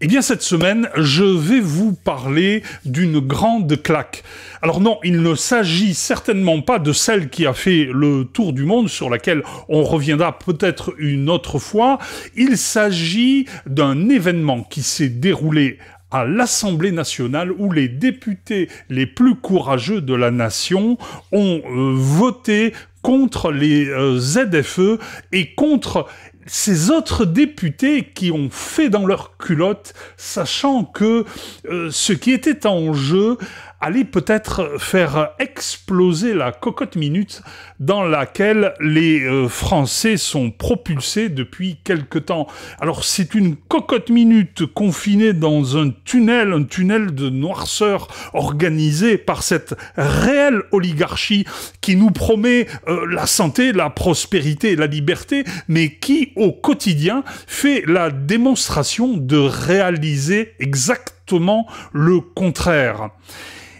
Eh bien, cette semaine, je vais vous parler d'une grande claque. Alors non, il ne s'agit certainement pas de celle qui a fait le tour du monde, sur laquelle on reviendra peut-être une autre fois. Il s'agit d'un événement qui s'est déroulé à l'Assemblée nationale où les députés les plus courageux de la nation ont voté contre les ZFE et contre ces autres députés qui ont fait dans leur culotte, sachant que ce qui était en jeu allait peut-être faire exploser la cocotte minute dans laquelle les Français sont propulsés depuis quelque temps. Alors c'est une cocotte minute confinée dans un tunnel de noirceur organisé par cette réelle oligarchie qui nous promet la santé, la prospérité et la liberté, mais qui au quotidien fait la démonstration de réaliser exactement le contraire.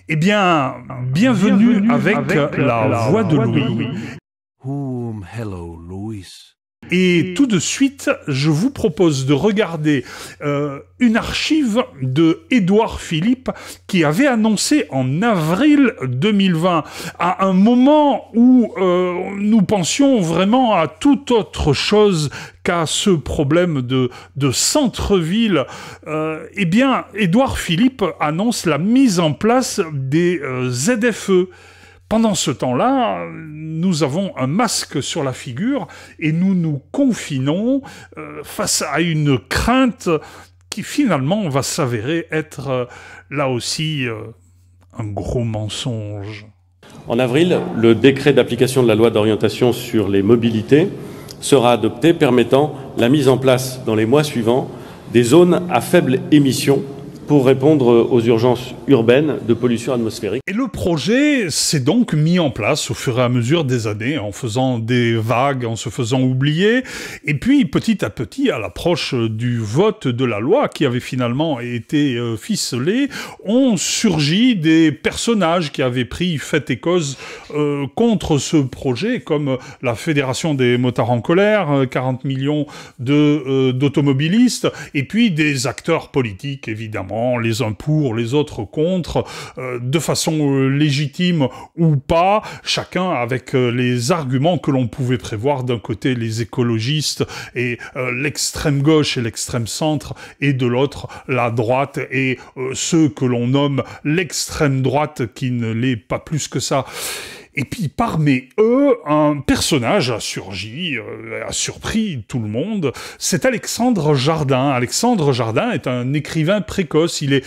Eh bien, bienvenue avec la voix de Louis. Hello, Louis. Et tout de suite, je vous propose de regarder une archive de Édouard Philippe qui avait annoncé en avril 2020, à un moment où nous pensions vraiment à toute autre chose qu'à ce problème de centre-ville. Eh bien, Édouard Philippe annonce la mise en place des ZFE. Pendant ce temps-là, nous avons un masque sur la figure et nous nous confinons face à une crainte qui finalement va s'avérer être là aussi un gros mensonge. En avril, le décret d'application de la loi d'orientation sur les mobilités sera adopté, permettant la mise en place dans les mois suivants des zones à faible émission pour répondre aux urgences urbaines de pollution atmosphérique. Et le projet s'est donc mis en place au fur et à mesure des années, en faisant des vagues, en se faisant oublier. Et puis, petit à petit, à l'approche du vote de la loi, qui avait finalement été ficelée, ont surgi des personnages qui avaient pris fait et cause contre ce projet, comme la Fédération des motards en colère, 40 millions d'automobilistes, et puis des acteurs politiques, évidemment, les uns pour, les autres contre, de façon légitime ou pas, chacun avec les arguments que l'on pouvait prévoir, d'un côté les écologistes et l'extrême gauche et l'extrême centre, et de l'autre la droite et ceux que l'on nomme l'extrême droite, qui ne l'est pas plus que ça. Et puis, parmi eux, un personnage a surgi, a surpris tout le monde. C'est Alexandre Jardin. Alexandre Jardin est un écrivain précoce. Il est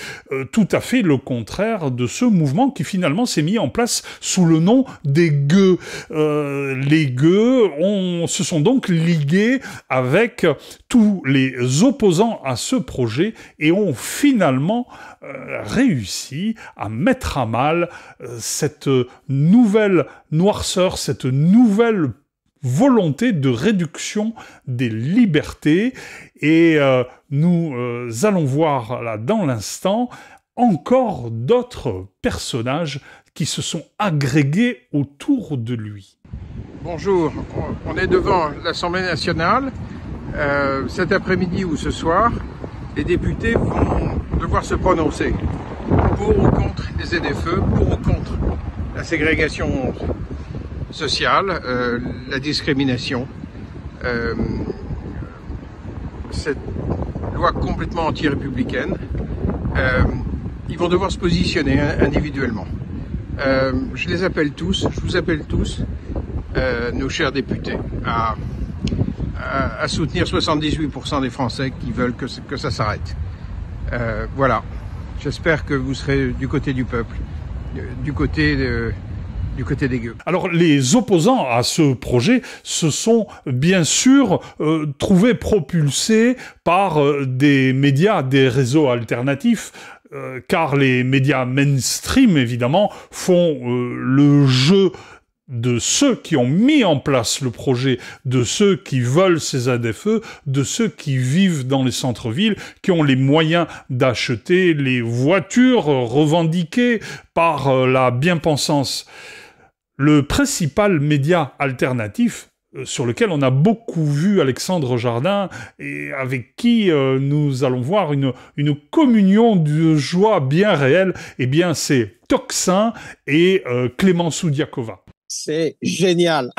tout à fait le contraire de ce mouvement qui finalement s'est mis en place sous le nom des gueux. Les gueux se sont donc ligués avec tous les opposants à ce projet et ont finalement réussi à mettre à mal cette nouvelle noirceur, cette nouvelle volonté de réduction des libertés. Et nous allons voir là dans l'instant encore d'autres personnages qui se sont agrégés autour de lui. Bonjour, on est devant l'Assemblée nationale. Cet après-midi ou ce soir, les députés vont devoir se prononcer pour ou contre les ZFE, pour ou contre la ségrégation sociale, la discrimination, cette loi complètement anti-républicaine. Ils vont devoir se positionner individuellement. Je les appelle tous, je vous appelle tous, nos chers députés, à soutenir 78% des Français qui veulent que ça s'arrête. Voilà, j'espère que vous serez du côté du peuple, du côté des gueux. Alors, les opposants à ce projet se sont bien sûr trouvés propulsés par des médias, des réseaux alternatifs, car les médias mainstream, évidemment, font le jeu de ceux qui ont mis en place le projet, de ceux qui veulent ces ZFE, de ceux qui vivent dans les centres-villes, qui ont les moyens d'acheter les voitures revendiquées par la bien-pensance. Le principal média alternatif, sur lequel on a beaucoup vu Alexandre Jardin et avec qui nous allons voir une communion de joie bien réelle. Eh bien, c'est Tocsin et Clémence Oudiakova. C'est génial.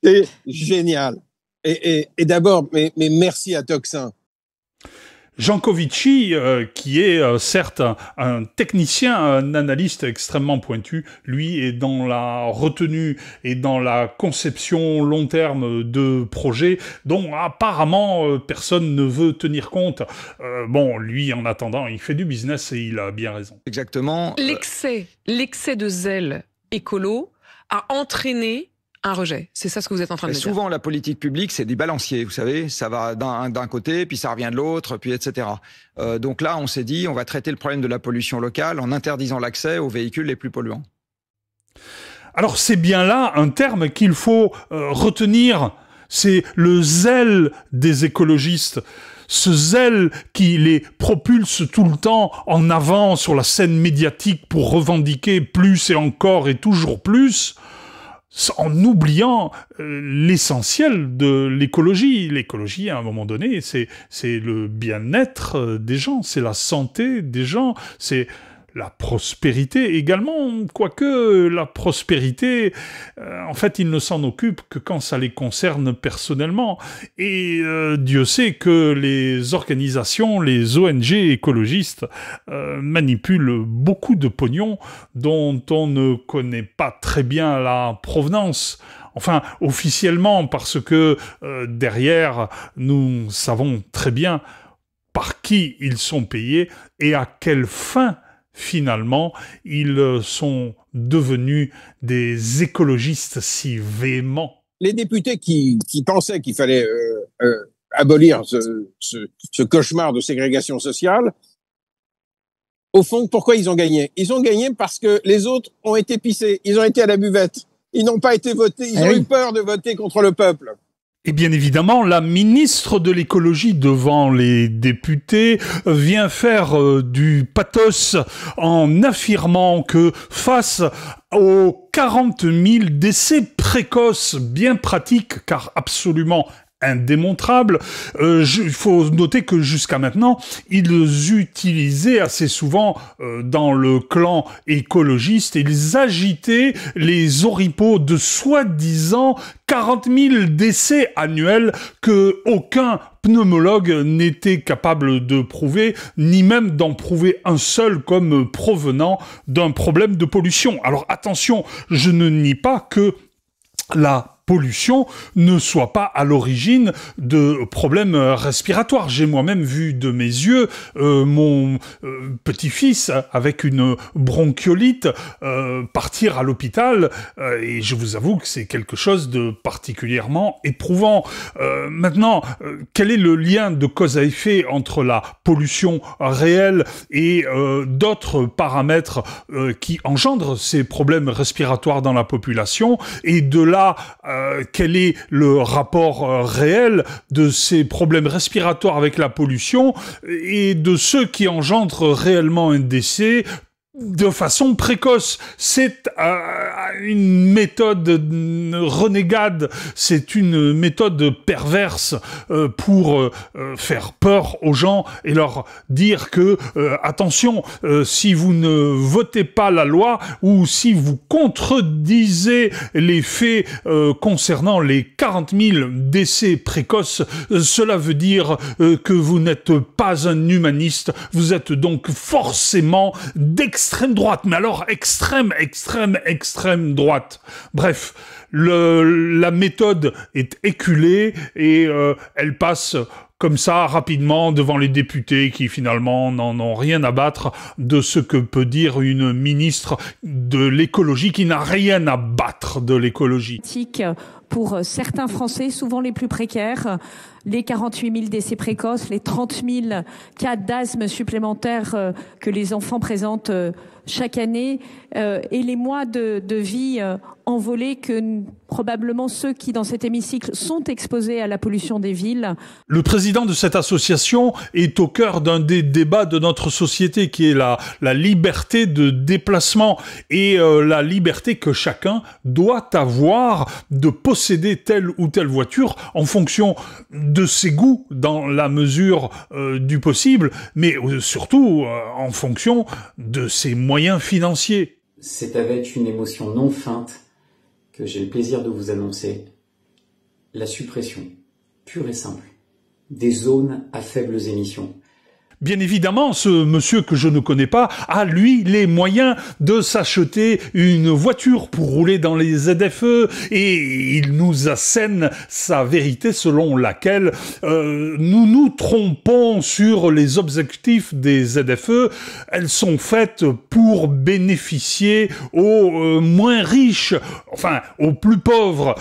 C'est génial. Et d'abord, mais merci à Tocsin. Jancovici, qui est certes un technicien, un analyste extrêmement pointu, lui est dans la retenue et dans la conception long terme de projets dont apparemment personne ne veut tenir compte. Bon, lui, en attendant, il fait du business et il a bien raison. Exactement. L'excès de zèle écolo a entraîné un rejet. C'est ça ce que vous êtes en train de me dire. Souvent, la politique publique, c'est des balanciers, vous savez. Ça va d'un côté, puis ça revient de l'autre, puis etc. Donc là, on s'est dit, on va traiter le problème de la pollution locale en interdisant l'accès aux véhicules les plus polluants. Alors, c'est bien là un terme qu'il faut retenir. C'est le zèle des écologistes. Ce zèle qui les propulse tout le temps en avant sur la scène médiatique pour revendiquer plus et encore et toujours plus, en oubliant l'essentiel de l'écologie. L'écologie, à un moment donné, c'est le bien-être des gens, c'est la santé des gens, c'est la prospérité également, quoique la prospérité, en fait, ils ne s'en occupent que quand ça les concerne personnellement. Et Dieu sait que les organisations, les ONG écologistes manipulent beaucoup de pognon dont on ne connaît pas très bien la provenance. Enfin, officiellement, parce que derrière, nous savons très bien par qui ils sont payés et à quelle fin finalement, ils sont devenus des écologistes si véhéments. Les députés qui pensaient qu'il fallait abolir ce cauchemar de ségrégation sociale, au fond, pourquoi ils ont gagné? Ils ont gagné parce que les autres ont été pissés, ils ont été à la buvette, ils n'ont pas été votés, ils ont eu peur de voter contre le peuple. Et bien évidemment, la ministre de l'écologie devant les députés vient faire du pathos en affirmant que face aux 40 000 décès précoces bien pratiques, car absolument indémontrable. Il faut noter que jusqu'à maintenant, ils utilisaient assez souvent dans le clan écologiste, ils agitaient les oripeaux de soi-disant 40 000 décès annuels que aucun pneumologue n'était capable de prouver, ni même d'en prouver un seul comme provenant d'un problème de pollution. Alors attention, je ne nie pas que la pollution ne soit pas à l'origine de problèmes respiratoires. J'ai moi-même vu de mes yeux mon petit-fils avec une bronchiolite partir à l'hôpital et je vous avoue que c'est quelque chose de particulièrement éprouvant. Maintenant, quel est le lien de cause à effet entre la pollution réelle et d'autres paramètres qui engendrent ces problèmes respiratoires dans la population? Et de là, quel est le rapport réel de ces problèmes respiratoires avec la pollution et de ceux qui engendrent réellement un décès de façon précoce? C'est une méthode renégade, c'est une méthode perverse pour faire peur aux gens et leur dire que attention, si vous ne votez pas la loi ou si vous contredisez les faits concernant les 40 000 décès précoces, cela veut dire que vous n'êtes pas un humaniste, vous êtes donc forcément d'extrême droite, mais alors extrême droite. Bref, la méthode est éculée et elle passe comme ça, rapidement, devant les députés qui, finalement, n'en ont rien à battre de ce que peut dire une ministre de l'écologie qui n'a rien à battre de l'écologie. Pour certains Français, souvent les plus précaires, les 48 000 décès précoces, les 30 000 cas d'asthme supplémentaires que les enfants présentent chaque année, et les mois de vie envolés que probablement ceux qui, dans cet hémicycle, sont exposés à la pollution des villes. Le président de cette association est au cœur d'un des débats de notre société, qui est la liberté de déplacement et la liberté que chacun doit avoir de posséder telle ou telle voiture en fonction de ses goûts, dans la mesure du possible, mais surtout en fonction de ses moyens financiers. C'est avec une émotion non feinte que j'ai le plaisir de vous annoncer la suppression pure et simple des zones à faibles émissions. Bien évidemment, ce monsieur que je ne connais pas a, lui, les moyens de s'acheter une voiture pour rouler dans les ZFE, et il nous assène sa vérité selon laquelle nous nous trompons sur les objectifs des ZFE. Elles sont faites pour bénéficier aux moins riches, enfin aux plus pauvres,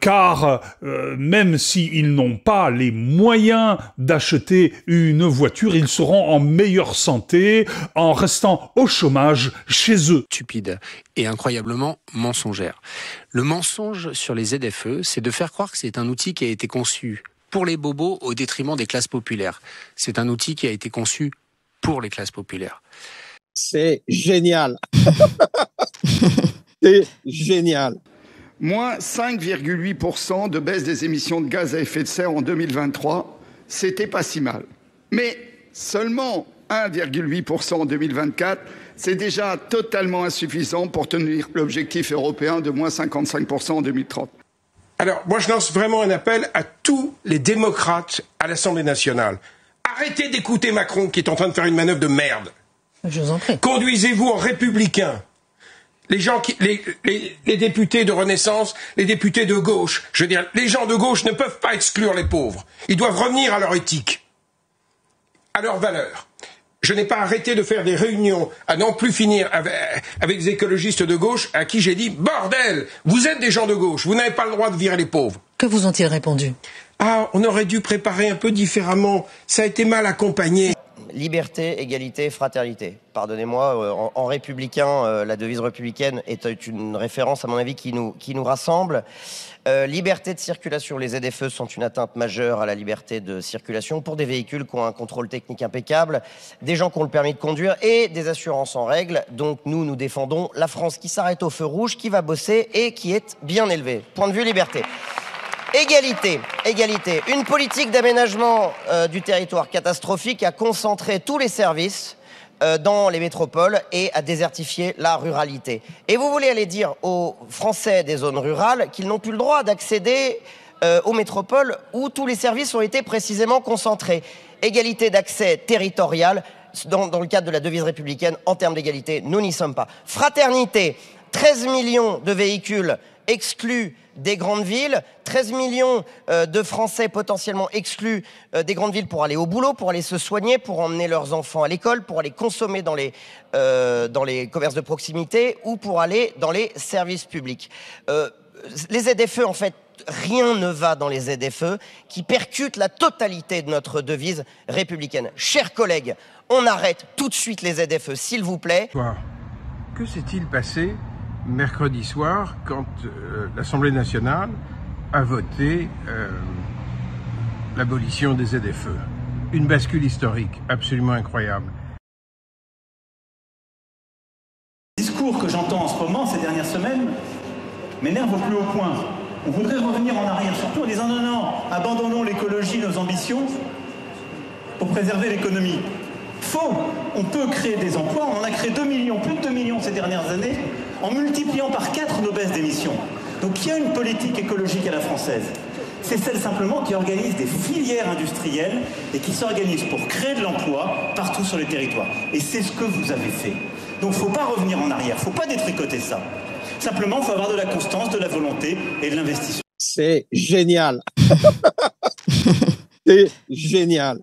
car même s'ils n'ont pas les moyens d'acheter une voiture, ils seront en meilleure santé en restant au chômage chez eux. Stupide et incroyablement mensongère. Le mensonge sur les ZFE, c'est de faire croire que c'est un outil qui a été conçu pour les bobos au détriment des classes populaires. C'est un outil qui a été conçu pour les classes populaires. C'est génial. C'est génial. Moins 5,8% de baisse des émissions de gaz à effet de serre en 2023, c'était pas si mal. Mais seulement 1,8% en 2024, c'est déjà totalement insuffisant pour tenir l'objectif européen de moins 55% en 2030. Alors, moi je lance vraiment un appel à tous les démocrates à l'Assemblée nationale. Arrêtez d'écouter Macron qui est en train de faire une manœuvre de merde. Je vous en prie. Conduisez-vous en républicain. Les gens les députés de Renaissance, les députés de gauche, je veux dire, les gens de gauche ne peuvent pas exclure les pauvres. Ils doivent revenir à leur éthique, à leurs valeurs. Je n'ai pas arrêté de faire des réunions à n'en plus finir avec des écologistes de gauche à qui j'ai dit « Bordel, vous êtes des gens de gauche, vous n'avez pas le droit de virer les pauvres. » Que vous ont-ils répondu? Ah, on aurait dû préparer un peu différemment. Ça a été mal accompagné. Liberté, égalité, fraternité. Pardonnez-moi, en républicain, la devise républicaine est une référence, à mon avis, qui nous rassemble. Liberté de circulation, les ZFE sont une atteinte majeure à la liberté de circulation pour des véhicules qui ont un contrôle technique impeccable, des gens qui ont le permis de conduire et des assurances en règle. Donc nous défendons la France qui s'arrête au feu rouge, qui va bosser et qui est bien élevée. Point de vue liberté. Égalité, égalité. Une politique d'aménagement du territoire catastrophique à concentrer tous les services dans les métropoles et à désertifier la ruralité. Et vous voulez aller dire aux Français des zones rurales qu'ils n'ont plus le droit d'accéder aux métropoles où tous les services ont été précisément concentrés. Égalité d'accès territorial, dans le cadre de la devise républicaine, en termes d'égalité, nous n'y sommes pas. Fraternité, 13 millions de véhicules exclus des grandes villes, 13 millions de Français potentiellement exclus des grandes villes pour aller au boulot, pour aller se soigner, pour emmener leurs enfants à l'école, pour aller consommer dans les commerces de proximité ou pour aller dans les services publics. Les ZFE, en fait, rien ne va dans les ZFE qui percutent la totalité de notre devise républicaine. Chers collègues, on arrête tout de suite les ZFE, s'il vous plaît. Que s'est-il passé mercredi soir, quand l'Assemblée nationale a voté l'abolition des ZFE? Une bascule historique absolument incroyable. Le discours que j'entends en ce moment, ces dernières semaines, m'énerve au plus haut point. On voudrait revenir en arrière, surtout en disant non, non, abandonnons l'écologie, nos ambitions, pour préserver l'économie. Faux. On peut créer des emplois, on en a créé 2 millions, plus de 2 millions ces dernières années, en multipliant par 4 nos baisses d'émissions. Donc il y a une politique écologique à la française. C'est celle simplement qui organise des filières industrielles et qui s'organise pour créer de l'emploi partout sur les territoires. Et c'est ce que vous avez fait. Donc il ne faut pas revenir en arrière, il ne faut pas détricoter ça. Simplement, il faut avoir de la constance, de la volonté et de l'investissement. C'est génial. C'est génial.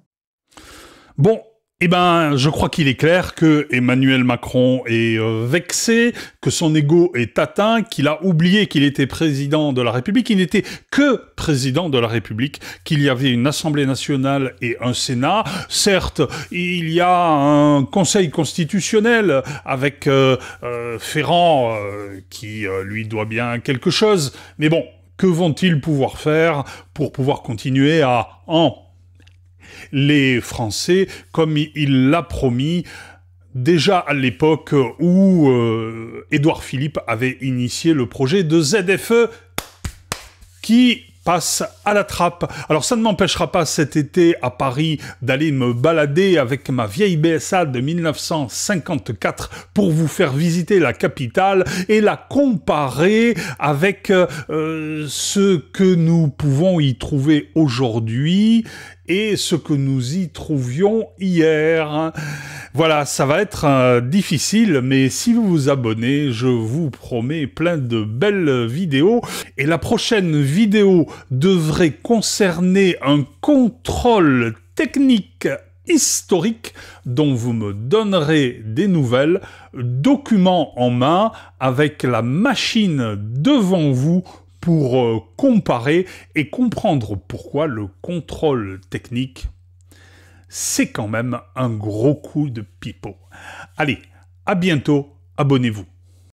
Bon, Eh ben, je crois qu'il est clair que Emmanuel Macron est vexé, que son ego est atteint, qu'il a oublié qu'il était président de la République, qu'il n'était que président de la République, qu'il y avait une Assemblée nationale et un Sénat. Certes, il y a un Conseil constitutionnel avec Ferrand qui lui doit bien quelque chose. Mais bon, que vont-ils pouvoir faire pour pouvoir continuer à les Français, comme il l'a promis déjà à l'époque où Édouard Philippe avait initié le projet de ZFE qui passe à la trappe. Alors ça ne m'empêchera pas cet été à Paris d'aller me balader avec ma vieille BSA de 1954 pour vous faire visiter la capitale et la comparer avec ce que nous pouvons y trouver aujourd'hui et ce que nous y trouvions hier. Voilà, ça va être difficile, mais si vous vous abonnez, je vous promets plein de belles vidéos. Et la prochaine vidéo devrait concerner un contrôle technique historique dont vous me donnerez des nouvelles, documents en main, avec la machine devant vous, pour comparer et comprendre pourquoi le contrôle technique, c'est quand même un gros coup de pipeau. Allez, à bientôt, abonnez-vous.